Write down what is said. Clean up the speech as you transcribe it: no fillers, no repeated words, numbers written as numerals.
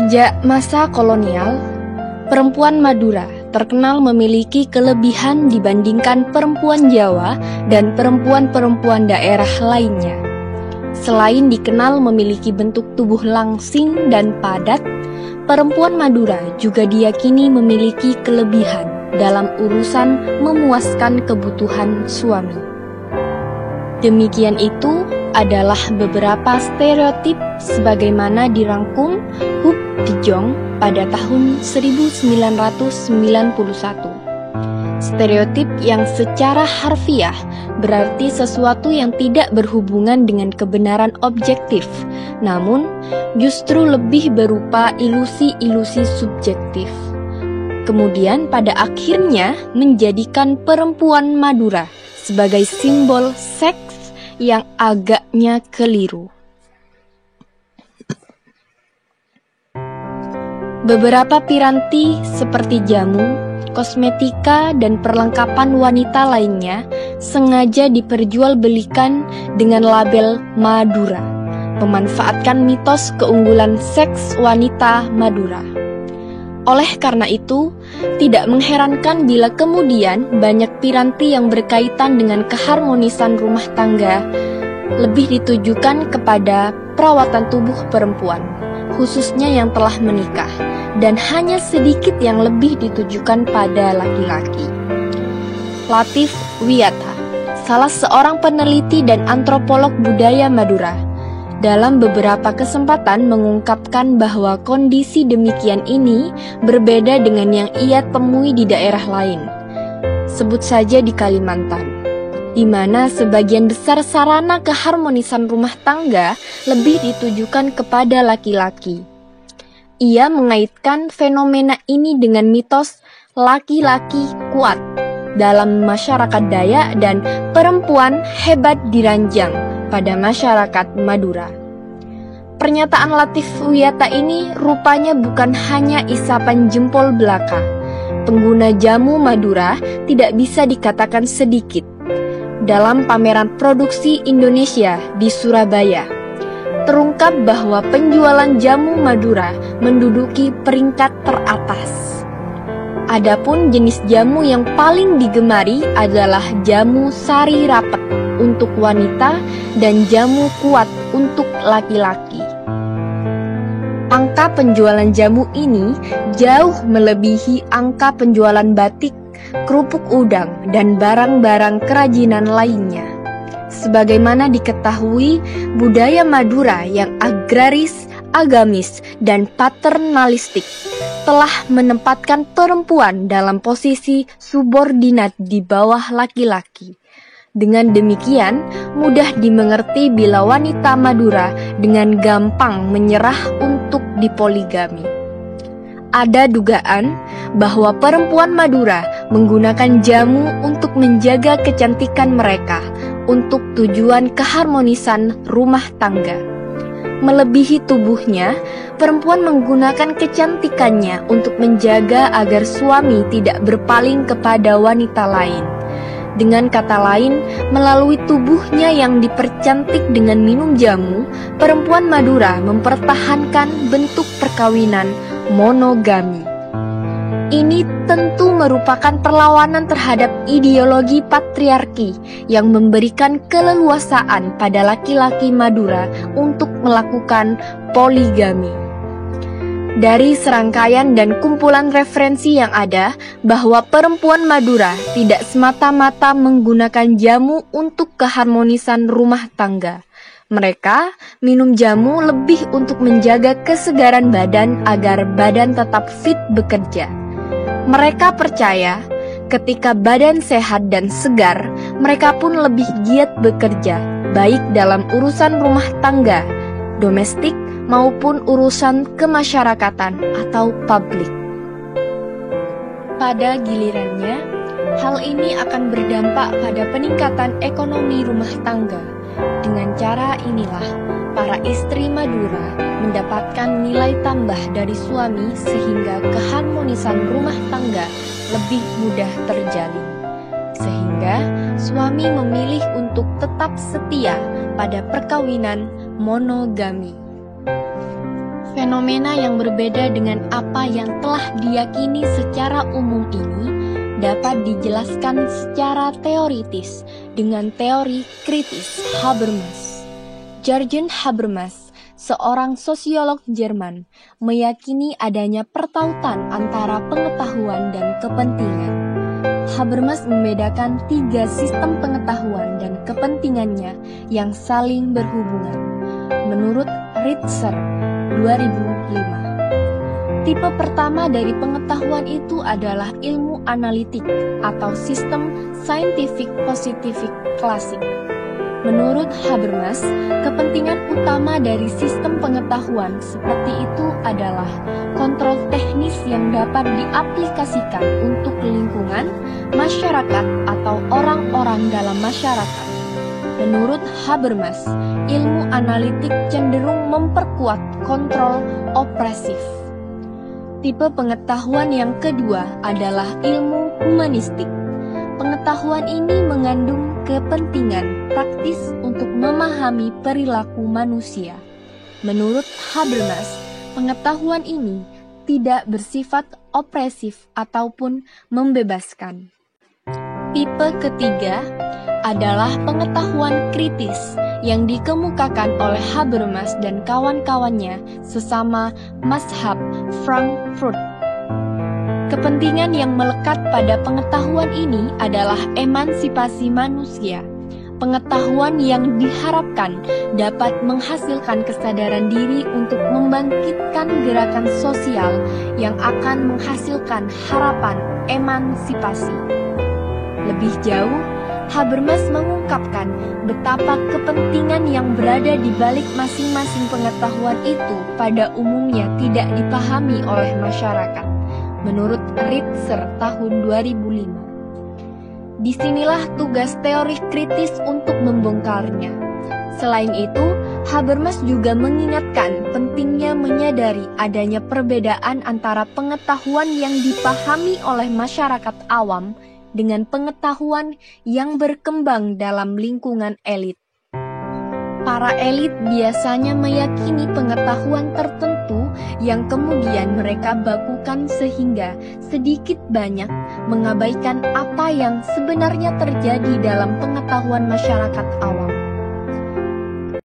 Sejak masa kolonial, perempuan Madura terkenal memiliki kelebihan dibandingkan perempuan Jawa dan perempuan-perempuan daerah lainnya. Selain dikenal memiliki bentuk tubuh langsing dan padat, perempuan Madura juga diyakini memiliki kelebihan dalam urusan memuaskan kebutuhan suami. Demikian itu adalah beberapa stereotip sebagaimana dirangkum Hup de Jong pada tahun 1991. Stereotip yang secara harfiah berarti sesuatu yang tidak berhubungan dengan kebenaran objektif, namun justru lebih berupa ilusi-ilusi subjektif. Kemudian pada akhirnya menjadikan perempuan Madura sebagai simbol seks yang agaknya keliru. Beberapa piranti seperti jamu, kosmetika, dan perlengkapan wanita lainnya sengaja diperjualbelikan dengan label Madura, memanfaatkan mitos keunggulan seks wanita Madura. Oleh karena itu, tidak mengherankan bila kemudian banyak piranti yang berkaitan dengan keharmonisan rumah tangga lebih ditujukan kepada perawatan tubuh perempuan, khususnya yang telah menikah, dan hanya sedikit yang lebih ditujukan pada laki-laki. Latif Wiyata, salah seorang peneliti dan antropolog budaya Madura, dalam beberapa kesempatan mengungkapkan bahwa kondisi demikian ini berbeda dengan yang ia temui di daerah lain. Sebut saja di Kalimantan, di mana sebagian besar sarana keharmonisan rumah tangga lebih ditujukan kepada laki-laki. Ia mengaitkan fenomena ini dengan mitos laki-laki kuat dalam masyarakat Dayak dan perempuan hebat diranjang pada masyarakat Madura. Pernyataan Latif Wiyata ini rupanya bukan hanya isapan jempol belaka. Pengguna jamu Madura tidak bisa dikatakan sedikit. Dalam pameran produksi Indonesia di Surabaya, terungkap bahwa penjualan jamu Madura menduduki peringkat teratas. Adapun jenis jamu yang paling digemari adalah jamu sari rapet untuk wanita dan jamu kuat untuk laki-laki. Angka penjualan jamu ini jauh melebihi angka penjualan batik, kerupuk udang, dan barang-barang kerajinan lainnya. Sebagaimana diketahui, budaya Madura yang agraris, agamis, dan paternalistik telah menempatkan perempuan dalam posisi subordinat di bawah laki-laki. Dengan demikian, mudah dimengerti bila wanita Madura dengan gampang menyerah untuk dipoligami. Ada dugaan bahwa perempuan Madura menggunakan jamu untuk menjaga kecantikan mereka untuk tujuan keharmonisan rumah tangga. Melebihi tubuhnya, perempuan menggunakan kecantikannya untuk menjaga agar suami tidak berpaling kepada wanita lain. Dengan kata lain, melalui tubuhnya yang dipercantik dengan minum jamu, perempuan Madura mempertahankan bentuk perkawinan monogami. Ini tentu merupakan perlawanan terhadap ideologi patriarki yang memberikan keleluasaan pada laki-laki Madura untuk melakukan poligami. Dari serangkaian dan kumpulan referensi yang ada, bahwa perempuan Madura tidak semata-mata menggunakan jamu untuk keharmonisan rumah tangga. Mereka minum jamu lebih untuk menjaga kesegaran badan agar badan tetap fit bekerja. Mereka percaya ketika badan sehat dan segar, mereka pun lebih giat bekerja, baik dalam urusan rumah tangga, domestik, maupun urusan kemasyarakatan atau publik. Pada gilirannya, hal ini akan berdampak pada peningkatan ekonomi rumah tangga. Dengan cara inilah, para istri Madura mendapatkan nilai tambah dari suami sehingga keharmonisan rumah tangga lebih mudah terjalin. Sehingga suami memilih untuk tetap setia pada perkawinan monogami. Fenomena yang berbeda dengan apa yang telah diyakini secara umum ini dapat dijelaskan secara teoritis dengan teori kritis Habermas. Jürgen Habermas, seorang sosiolog Jerman, meyakini adanya pertautan antara pengetahuan dan kepentingan. Habermas membedakan 3 sistem pengetahuan dan kepentingannya yang saling berhubungan. Menurut Ritzer 2005. Tipe pertama dari pengetahuan itu adalah ilmu analitik atau sistem scientific positivik klasik. Menurut Habermas, kepentingan utama dari sistem pengetahuan seperti itu adalah kontrol teknis yang dapat diaplikasikan untuk lingkungan, masyarakat, atau orang-orang dalam masyarakat. Menurut Habermas, ilmu analitik cenderung memperkuat kontrol opresif. Tipe pengetahuan yang kedua adalah ilmu humanistik. Pengetahuan ini mengandung kepentingan praktis untuk memahami perilaku manusia. Menurut Habermas, pengetahuan ini tidak bersifat opresif ataupun membebaskan. Tipe ketiga adalah pengetahuan kritis yang dikemukakan oleh Habermas dan kawan-kawannya sesama mazhab Frankfurt. Kepentingan yang melekat pada pengetahuan ini adalah emansipasi manusia. Pengetahuan yang diharapkan dapat menghasilkan kesadaran diri untuk membangkitkan gerakan sosial yang akan menghasilkan harapan emansipasi. Lebih jauh, Habermas mengungkapkan betapa kepentingan yang berada di balik masing-masing pengetahuan itu pada umumnya tidak dipahami oleh masyarakat. Menurut Ritzer tahun 2005. Disinilah tugas teori kritis untuk membongkarnya. Selain itu, Habermas juga mengingatkan pentingnya menyadari adanya perbedaan antara pengetahuan yang dipahami oleh masyarakat awam dengan pengetahuan yang berkembang dalam lingkungan elit. Para elit biasanya meyakini pengetahuan tertentu yang kemudian mereka bakukan sehingga sedikit banyak mengabaikan apa yang sebenarnya terjadi dalam pengetahuan masyarakat awam.